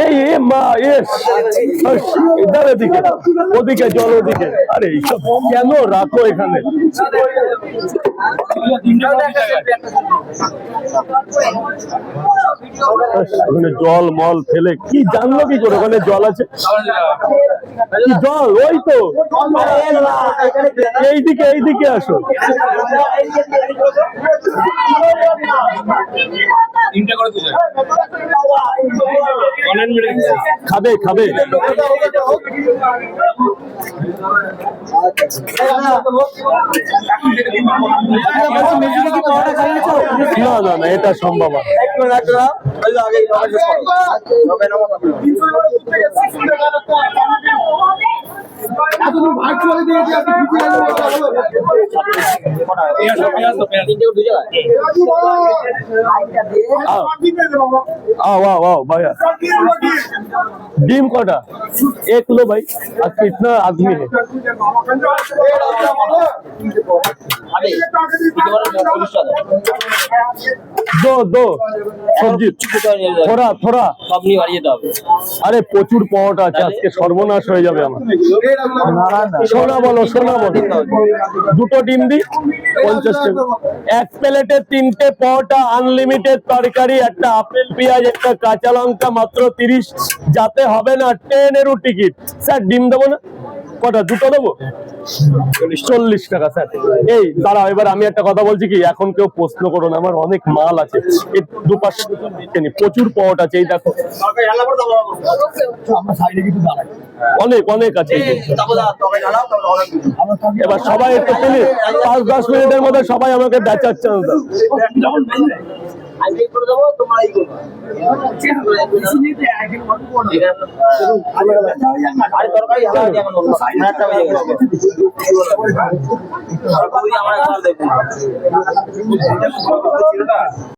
এই মা এস এটার দিকে ওদিকে জল ওদিকে। আরে এইসব কেন রাখো এখানে? ওখানে জল মল ফেলে কি জানলো কি করে ওখানে জল আছে? জল ওই তো এইদিকে এইদিকে আসো। খাবে খাবে না না না এটা সম্ভব ডিম कटा 1 लो भाई। आज कितना आदमी है? दो सब्जी थोड़ा थोड़ा अरे प्रचुर पाওয়াটা আছে আজকে সর্বনাশ হয়ে যাবে আমার। সোনা বলো দুটো ডিম দি 50 টাকা। এক প্লেটে 3টে পাওয়াটা আনলিমিটেড তরকারি, একটা আপেল পেঁয়াজ একটা কাঁচা লঙ্কা মাত্র 30। যাতে হবে না ট্রেনেরও টিকিট। স্যার ডিম দেবো না? কটা দুটো দেবো? 40 টাকা স্যার। এই দাঁড়াও এবার আমি একটা কথা বলছি কি, এখন কেউ প্রশ্ন করো না, আমার অনেক মাল আছে, এই দুপাশে প্রচুর পট আছে। এই দেখো অনেক অনেক আছে। এবার সবাই একটু প্লিজ 5-10 মিনিটের মধ্যে সবাই আমাকে বেচার চান্স দাও।